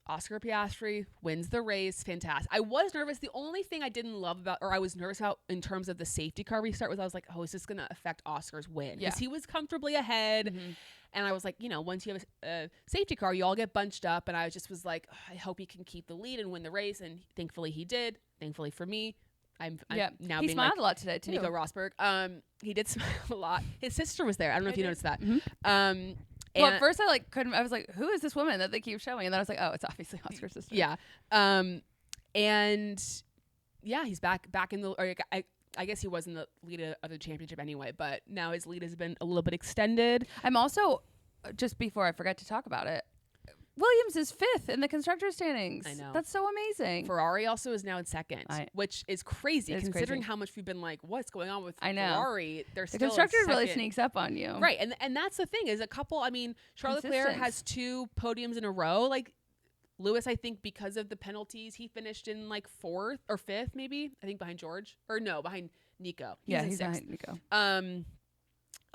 Oscar Piastri wins the race. Fantastic. I was nervous. The only thing I didn't love I was nervous about in terms of the safety car restart was I was like, oh, is this going to affect Oscar's win? Because he was comfortably ahead. Mm-hmm. And I was like, once you have a safety car, you all get bunched up. And I was like, oh, I hope he can keep the lead and win the race. And thankfully he did. Thankfully for me, I'm now he being smiled like a lot today too. Nico Rosberg. He did smile a lot. His sister was there. I don't know if you noticed that. Mm-hmm. Well, at first I was like, who is this woman that they keep showing? And then I was like, oh, it's obviously Oscar's sister. Yeah. And yeah, he's back in the, or I guess he was in the lead of the championship anyway, but now his lead has been a little bit extended. I'm also, just before I forget to talk about it, Williams is 5th in the constructor standings. I know. That's so amazing. Ferrari also is now in 2nd, which is crazy considering how much we've been like, what's going on with Ferrari? They're still constructor really sneaks up on you. Right. And that's the thing is Charles Leclerc has 2 podiums in a row. Like Lewis, I think because of the penalties, he finished in like 4th or 5th, maybe. I think behind George. Or no, behind Nico. He's behind Nico. I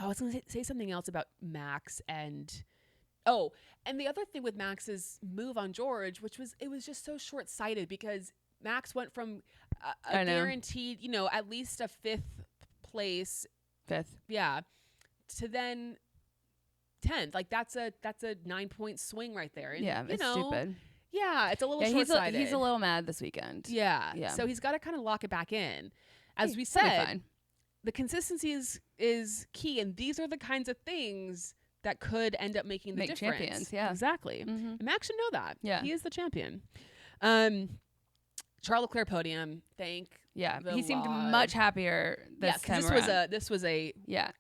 was going to say something else about Max and... Oh, and the other thing with Max's move on George, it was just so short-sighted because Max went from a guaranteed, at least a 5th place. 5th. Yeah. To then 10th. Like that's a 9-point swing right there. And, it's stupid. Yeah, it's a little short-sighted. He's a little mad this weekend. Yeah. So he's got to kind of lock it back in. As we said, the consistency is key, and these are the kinds of things that could end up making the difference. Champions, yeah. Exactly. And Max should know that. Yeah. He is the champion. Charles Leclerc podium. He seemed much happier this time around. This was a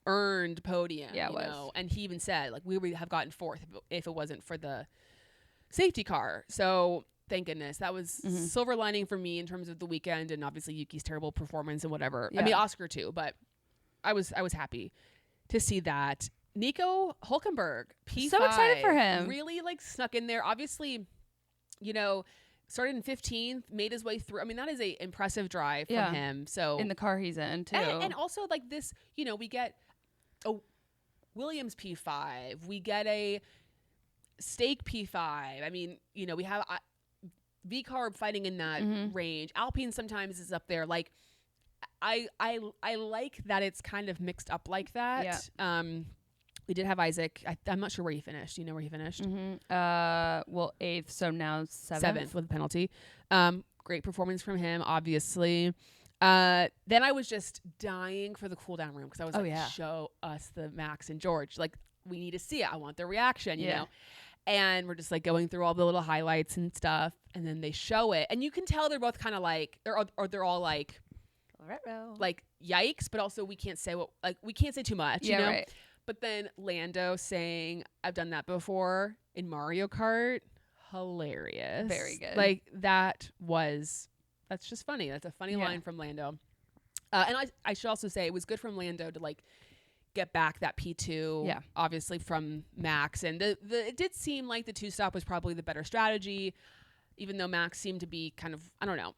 earned podium. Yeah, you know? And he even said, like, we would have gotten fourth if it wasn't for the safety car. So thank goodness. That was silver lining for me in terms of the weekend, and obviously Yuki's terrible performance and whatever. Yeah. I mean, Oscar too, but I was happy to see that. Nico Hulkenberg, P5. So excited for him. Really like snuck in there. Obviously, you know, started in 15th, made his way through. I mean, that is a impressive drive from him. So in the car he's in too. And also like this, you know, we get a Williams P5, we get a Stake P5. I mean, you know, we have V-Carb fighting in that range. Alpine sometimes is up there. Like I like that it's kind of mixed up like that. Yeah. We did have Isaac. I'm not sure where he finished. Do you know where he finished? Well, 8th, so now 7th with a penalty. Great performance from him, obviously. Then I was just dying for the cool down room because I was show us the Max and George. Like, we need to see it. I want their reaction, you know? And we're just like going through all the little highlights and stuff. And then they show it. And you can tell they're both kind of like, they're all like yikes, but also we can't say too much, you know? Right. But then Lando saying, I've done that before in Mario Kart. Hilarious. Very good. Like, that's just funny. That's a funny line from Lando. And I should also say it was good from Lando to like get back that P2, obviously from Max. And it did seem like the 2-stop was probably the better strategy, even though Max seemed to be kind of, I don't know,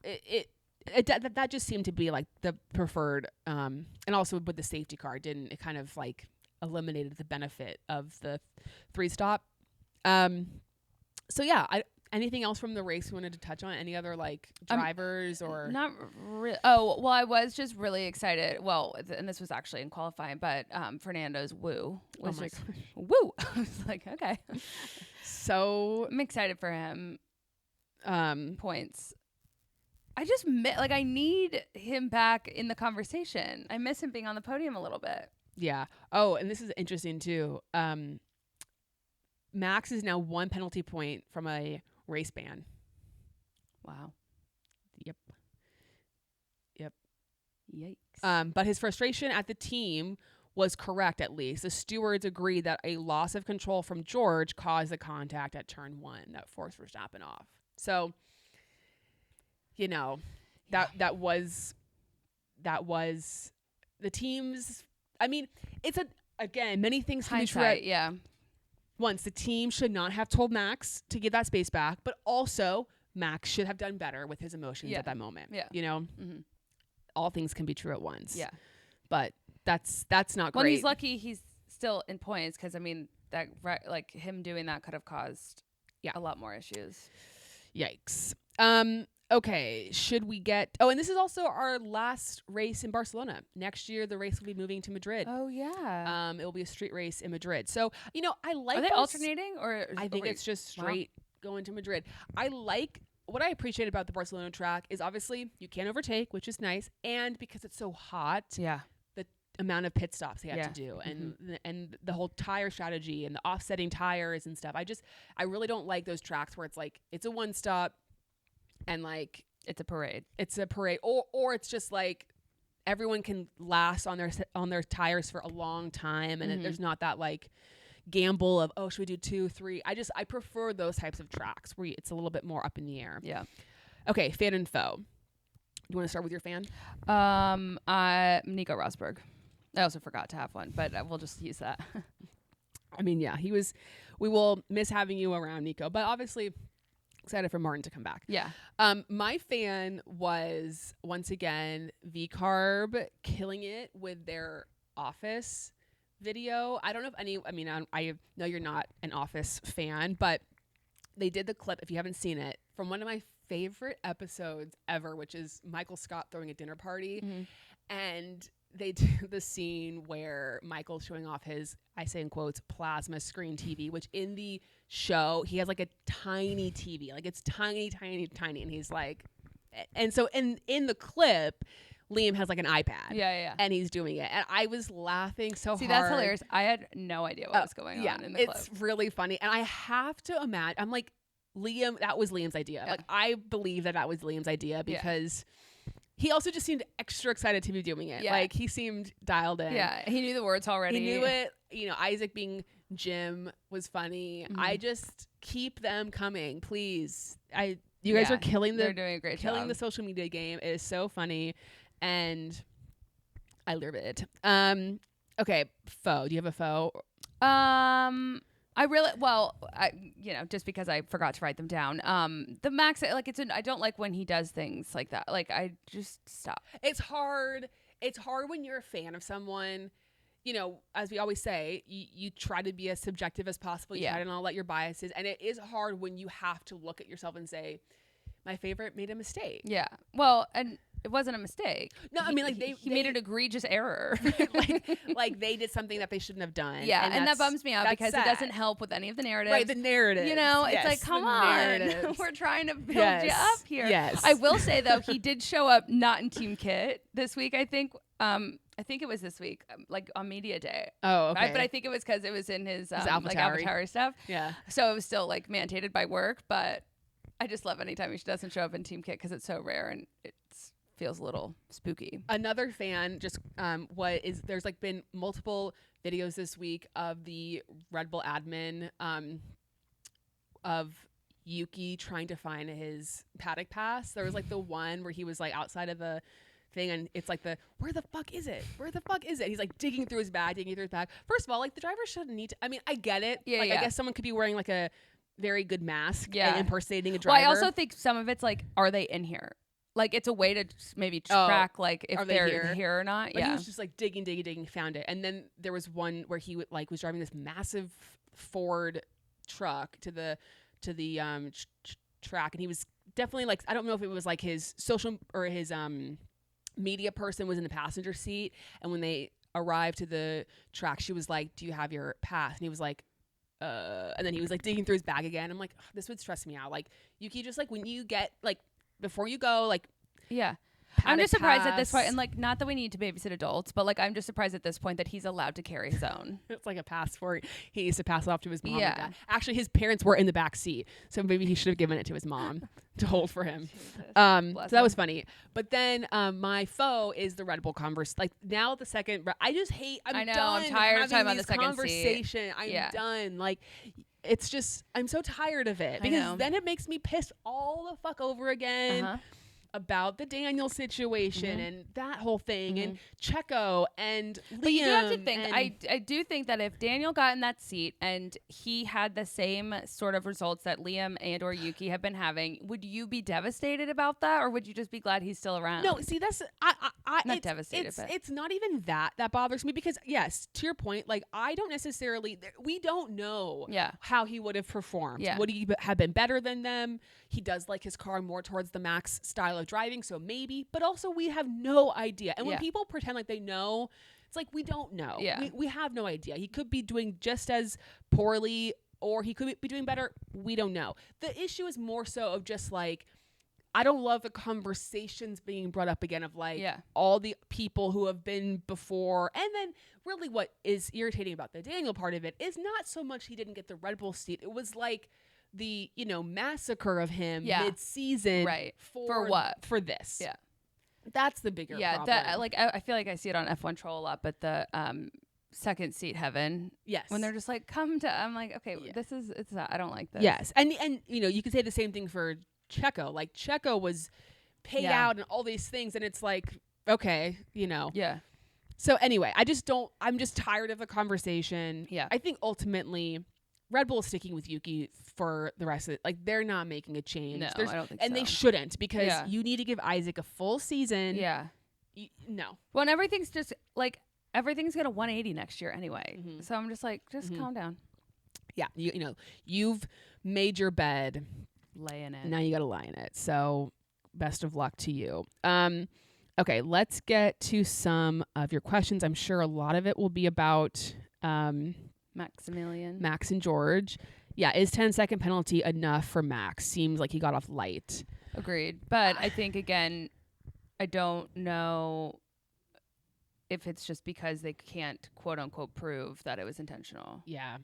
that just seemed to be like the preferred. And also with the safety car, it kind of like eliminated the benefit of the 3-stop. So yeah, anything else from the race we wanted to touch on? Any other like drivers or not really? Oh, well, I was just really excited. Well, and this was actually in qualifying, but Fernando's woo was just woo. I was like, okay. So I'm excited for him. Points. I just I need him back in the conversation. I miss him being on the podium a little bit. Yeah. Oh, and this is interesting too. Max is now 1 penalty point from a race ban. Wow. Yep. Yikes. But his frustration at the team was correct, at least. The stewards agreed that a loss of control from George caused the contact at turn 1 that forced Verstappen off. So, you know, that was the team's. I mean, it's again, many things can be true. Yeah. Once, the team should not have told Max to get that space back, but also Max should have done better with his emotions at that moment. Yeah. You know, all things can be true at once. Yeah. But that's not great. Well, he's lucky he's still in points because, I mean, that like him doing that could have caused a lot more issues. Yikes. Okay, should we get... Oh, and this is also our last race in Barcelona. Next year, the race will be moving to Madrid. Oh, yeah. It will be a street race in Madrid. So, you know, I like... Are they alternating? Or I think it's just straight going to Madrid. What I appreciate about the Barcelona track is obviously you can't overtake, which is nice. And because it's so hot, the amount of pit stops they have to do and the whole tire strategy and the offsetting tires and stuff. I really don't like those tracks where it's like, it's a one stop, and like it's a parade. Or it's just like everyone can last on their tires for a long time, and there's not that like gamble of, oh, should we do 2, 3? I prefer those types of tracks where it's a little bit more up in the air. Yeah. Okay, fan and foe. You want to start with your fan? Nico Rosberg. I also forgot to have one, but we'll just use that. I mean, yeah, we will miss having you around, Nico, but obviously excited for Martin to come back. Yeah. My fan was, once again, V-Carb killing it with their Office video. I don't know if I know you're not an Office fan, but they did the clip, if you haven't seen it, from one of my favorite episodes ever, which is Michael Scott throwing a dinner party. And they do the scene where Michael's showing off his, I say in quotes, plasma screen TV, which in the show, he has like a tiny TV. Like it's tiny, tiny, tiny. And he's like, and so in the clip, Liam has like an iPad. Yeah. And he's doing it. And I was laughing so hard. See, that's hilarious. I had no idea what was going on in the clip. It's really funny. And I have to imagine, I'm like, Liam, that was Liam's idea. Yeah. Like, I believe that was Liam's idea because he also just seemed extra excited to be doing it. Yeah. Like, he seemed dialed in. Yeah, he knew the words already. He knew it. You know, Isaac being Jim was funny. Mm-hmm. I just keep them coming, please. You guys are killing they're doing a great job. the social media game. It is so funny, and I love it. Okay, foe. Do you have a foe? Just because I forgot to write them down. The Max, like I don't like when he does things like that. Like I just stop. It's hard. It's hard when you're a fan of someone. You know, as we always say, you try to be as subjective as possible. You try to not let your biases. And it is hard when you have to look at yourself and say, my favorite made a mistake. Yeah. Well, and it wasn't a mistake. No, I mean, like he made an egregious error. like they did something that they shouldn't have done. Yeah, and that bums me out because sad. It doesn't help with any of the narrative. Right, the narrative. You know, it's like, come on. We're trying to build you up here. Yes. I will say, though, he did show up not in Team Kit this week, I think. I think it was this week, like on Media Day. Oh, okay. But I think it was because it was in his like AlphaTauri. AlphaTauri stuff. Yeah. So it was still like mandated by work, but I just love anytime he doesn't show up in Team Kit because it's so rare and it feels a little spooky. Another fan just there's like been multiple videos this week of the Red Bull admin of Yuki trying to find his paddock pass. There was like the one where he was like outside of the thing and it's like where the fuck is it? He's like digging through his bag. First of all, like the driver shouldn't need to, I mean, I get it. I guess someone could be wearing like a very good mask and impersonating a driver. Well, I also think some of it's like, are they in here? Like it's a way to maybe track like if they're here or not. But he was just like digging, found it. And then there was one where he was driving this massive Ford truck to the track, and he was definitely like, I don't know if it was like his social or his media person was in the passenger seat, and when they arrived to the track, she was like, do you have your pass? And he was like, and then he was like digging through his bag again. I'm like, this would stress me out. Like, Yuki, just like when you get like before you go, like, I'm just surprised at this point, and like, not that we need to babysit adults, but like, I'm just surprised at this point that he's allowed to carry his own. It's like a passport. He needs to pass it off to his mom. Yeah. And actually, his parents were in the back seat, so maybe he should have given it to his mom to hold for him. So that was funny. But then my foe is the Red Bull converse. Like now, the second, I just hate. I'm tired of talking about the second conversation. I'm done. Like. It's just, I'm so tired of it because then it makes me pissed all the fuck over again about the Daniel situation and that whole thing and Checo and Liam. But you do have to think, I do think that if Daniel got in that seat and he had the same sort of results that Liam and or Yuki have been having, would you be devastated about that, or would you just be glad he's still around? No, see, that's not devastated. It's not even that bothers me because yes, to your point, like I don't necessarily, we don't know how he would have performed. Yeah. Would he have been better than them? He does like his car more towards the Max style of driving, so maybe, but also we have no idea. And when people pretend like they know, it's like we don't know. We have no idea. He could be doing just as poorly or he could be doing better. We don't know. The issue is more so of just like, I don't love the conversations being brought up again of like all the people who have been before. And then really what is irritating about the Daniel part of it is not so much he didn't get the Red Bull seat. It was like the, massacre of him mid-season. Right. For what? For this. Yeah. That's the bigger problem. I feel like I see it on F1 Troll a lot, but the second seat heaven. Yes. When they're just like, come to, I'm like, okay, it's not, I don't like this. Yes. And you could say the same thing for Checo. Like Checo was paid out and all these things, and it's like, okay, Yeah. So anyway, I'm just tired of the conversation. Yeah. I think ultimately Red Bull is sticking with Yuki for the rest of it. Like they're not making a change. No, I don't think so. And they shouldn't, because you need to give Isaac a full season. Yeah. No. Well, and everything's just like, everything's got a 180 next year anyway. Mm-hmm. So I'm just like, calm down. Yeah. You've made your bed. Lay in it. Now you got to lie in it. So best of luck to you. Okay, let's get to some of your questions. I'm sure a lot of it will be about Maximilian. Max and George. Yeah, is 10-second penalty enough for Max? Seems like he got off light. Agreed. But I think, again, I don't know if it's just because they can't quote unquote prove that it was intentional. Yeah.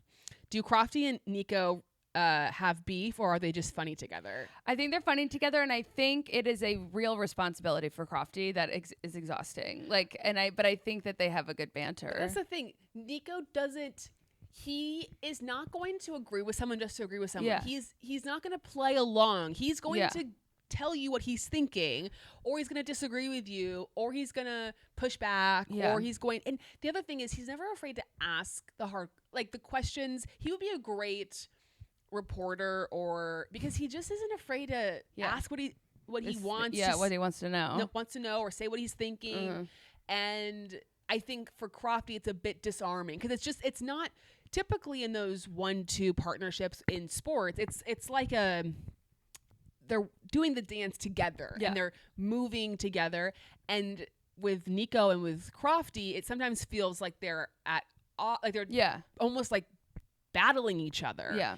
Do Crofty and Nico have beef, or are they just funny together? I think they're funny together, and I think it is a real responsibility for Crofty that is exhausting. But I think that they have a good banter. That's the thing. Nico doesn't. He is not going to agree with someone just to agree with someone. Yeah. He's not going to play along. He's going to tell you what he's thinking, or he's going to disagree with you, or he's going to push back, or he's going. And the other thing is, he's never afraid to ask the questions. He would be a great reporter, because he just isn't afraid to ask what he wants. Yeah, what he wants to know. Wants to know, or say what he's thinking. And I think for Crofty, it's a bit disarming, because it's not typically in those 1-2 partnerships in sports. It's like they're doing the dance together and they're moving together. And with Nico and with Crofty, it sometimes feels like they're almost like battling each other. Yeah.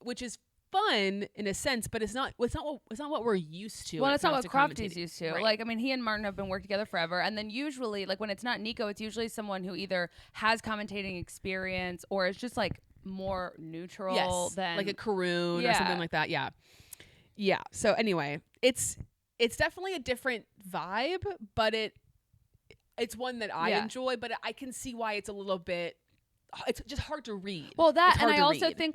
Which is fun in a sense, but it's not what we're used to. Well, it's not what Crofty's used to. Right. He and Martin have been working together forever, and then usually, when it's not Nico, it's usually someone who either has commentating experience or is just more neutral than like a Karun or something like that. Yeah. So anyway, it's definitely a different vibe, but it's one that I enjoy. But I can see why it's a little bit. It's just hard to read. Well, and I also think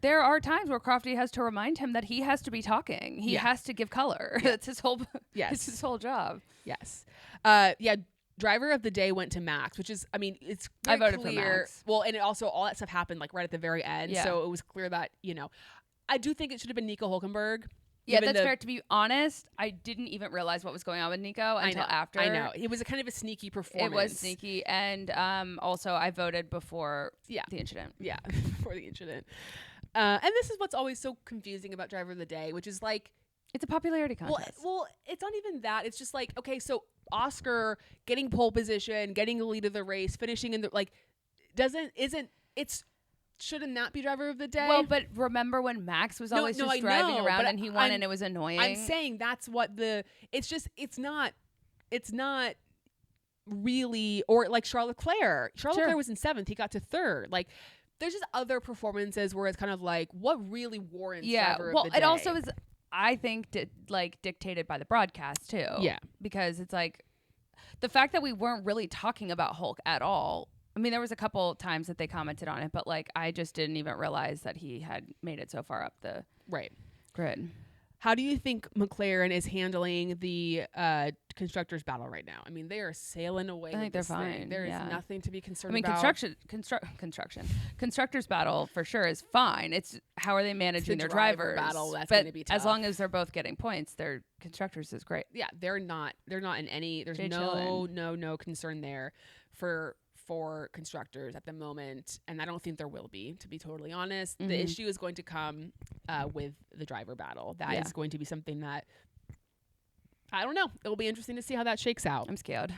there are times where Crofty has to remind him that he has to be talking. He has to give color. Yeah. It's his whole. It's his whole job. Yes. Driver of the day went to Max, which is, it's very I voted clear. For Max. Well, and also all that stuff happened right at the very end. Yeah. So it was clear that, I do think it should have been Nico Hulkenberg. Yeah, that's fair. To be honest, I didn't even realize what was going on with Nico until after. I know. It was a kind of a sneaky performance. It was sneaky. And also, I voted before the incident. Yeah, before the incident. And this is what's always so confusing about Driver of the Day, which is it's a popularity contest. Well, it's not even that. It's just okay, so Oscar getting pole position, getting the lead of the race, finishing in the, shouldn't that be Driver of the Day? Well, but remember when Max was always just driving around and he won and it was annoying? I'm saying that's what it's not really, or Charles Leclerc. Leclerc was in 7th. He got to 3rd. There's just other performances where it's kind of what really warrants Driver of the Day. Well, it also is, I think, dictated by the broadcast too. Yeah. Because it's the fact that we weren't really talking about Hulk at all. There was a couple times that they commented on it, but I just didn't even realize that he had made it so far up the grid. How do you think McLaren is handling the constructors battle right now? They are sailing away. I think they're fine. There is nothing to be concerned about. Constructors battle for sure is fine. It's how are they managing their drivers? Battle that's going to be tough. As long as they're both getting points, their constructors is great. Yeah, they're not in any. There's no concern there for constructors at the moment, and I don't think there will be, to be totally honest. The issue is going to come with the driver battle. That is going to be something that I don't know. It'll be interesting to see how that shakes out. I'm scared.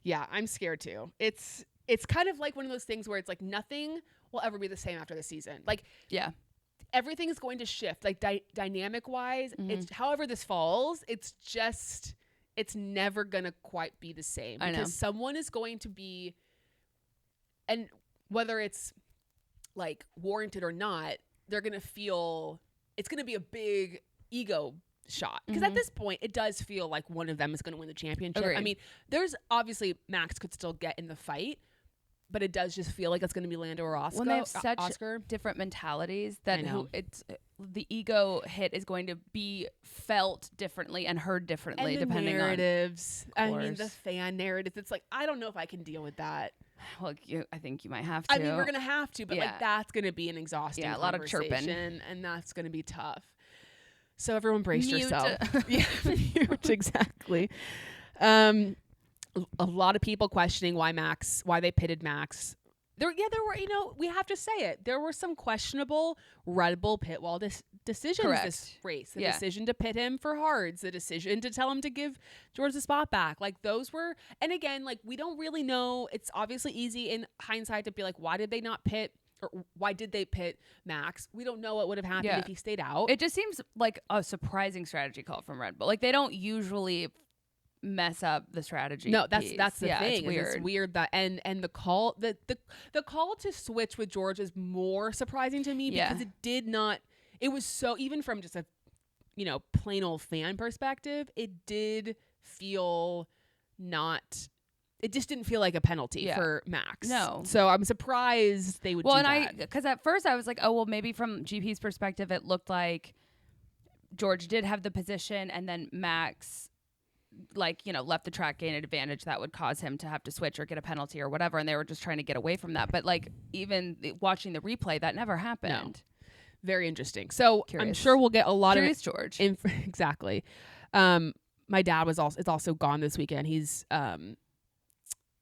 Yeah, I'm scared too. It's kind of like one of those things where it's nothing will ever be the same after the season. Everything is going to shift. Dynamic wise, it's however this falls, it's never gonna quite be the same, because someone is going to be. And whether it's warranted or not, they're going to feel it's going to be a big ego shot. Because at this point, it does feel like one of them is going to win the championship. Agreed. There's obviously Max could still get in the fight, but it does just feel like it's going to be Lando or Oscar. When they have such different mentalities that the ego hit is going to be felt differently and heard differently, and the depending narratives. The fan narratives. It's I don't know if I can deal with that. Well, I think you might have to. We're going to have to, but that's going to be an exhausting a lot of chirping. And that's going to be tough. So everyone brace yourself. Mute, exactly. A lot of people questioning why they pitted Max. There were, we have to say it. There were some questionable Red Bull pit wall decisions this race. The decision to pit him for hards, the decision to tell him to give George the spot back. Those were, and again, we don't really know. It's obviously easy in hindsight to be why did they not pit? Or why did they pit Max? We don't know what would have happened if he stayed out. It just seems like a surprising strategy call from Red Bull. They don't usually mess up the strategy. No, that's piece. the thing. It's weird. It's weird that and the call the call to switch with George is more surprising to me because it did not. It was so, even from just a plain old fan perspective, it did feel not. It just didn't feel like a penalty for Max. No. So I'm surprised they would do that. Because at first I was like, oh, well, maybe from GP's perspective, it looked like George did have the position and then Max, left the track, gained an advantage that would cause him to have to switch or get a penalty or whatever. And they were just trying to get away from that. But even watching the replay, that never happened. No. Very interesting. So Curious. I'm sure we'll get a lot Curious of George. Exactly. My dad is also gone this weekend. He's in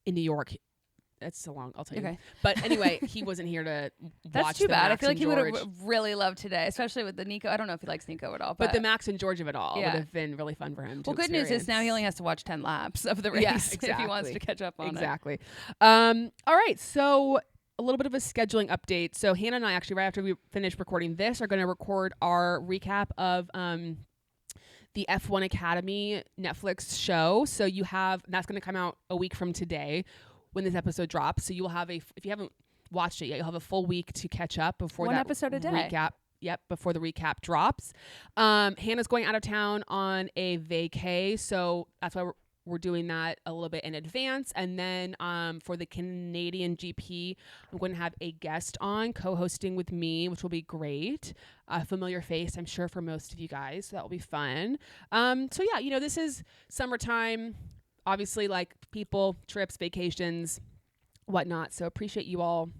New York. That's so long, I'll tell you. But anyway, he wasn't here to watch. That's too bad. I feel like he would have have really loved today, especially with the Nico. I don't know if he likes Nico at all. But the Max and George of it all would have been really fun for him to good news is now he only has to watch 10 laps of the race exactly. if he wants to catch up on it. Exactly. All right, so a little bit of a scheduling update. So Hannah and I actually, right after we finish recording this, are going to record our recap of the F1 Academy Netflix show. So that's going to come out a week from today when this episode drops. So you will have if you haven't watched it yet, you'll have a full week to catch up before one that episode a day recap. Yep, before the recap drops. Hannah's going out of town on a vacay, so that's why we're doing that a little bit in advance. And then for the Canadian GP, I'm going to have a guest on co-hosting with me, which will be great. A familiar face, I'm sure, for most of you guys. So that will be fun. So yeah, this is summertime. Obviously, like people, trips, vacations, whatnot. So appreciate you all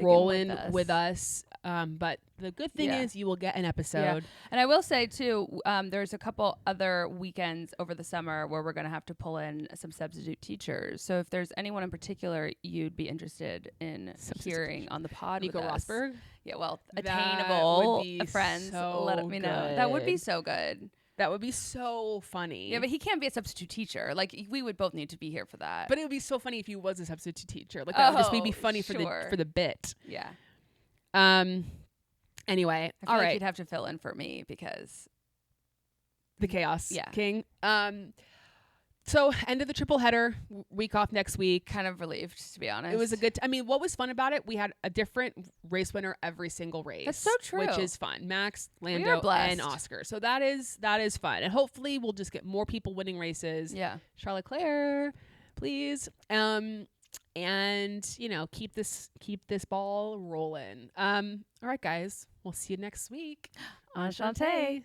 rolling with us. But the good thing is you will get an episode. Yeah. And I will say too, there's a couple other weekends over the summer where we're going to have to pull in some substitute teachers. So if there's anyone in particular you'd be interested in hearing on the pod, Nico with us. Rosberg. Yeah, well, attainable would be friends. So let me know. good. That would be so good. That would be so funny. Yeah, but he can't be a substitute teacher. Like, we would both need to be here for that. But it would be so funny if he was a substitute teacher. Like, that would just be funny for the bit. Yeah. Anyway, I feel like you'd have to fill in for me because the Chaos King. So end of the triple header, week off next week. Kind of relieved, to be honest. It was a good. What was fun about it? We had a different race winner every single race. That's so true. Which is fun. Max, Lando, and Oscar. So that is fun, and hopefully we'll just get more people winning races. Yeah, Charles Leclerc, please. And keep this ball rolling. All right, guys. We'll see you next week. Enchanté.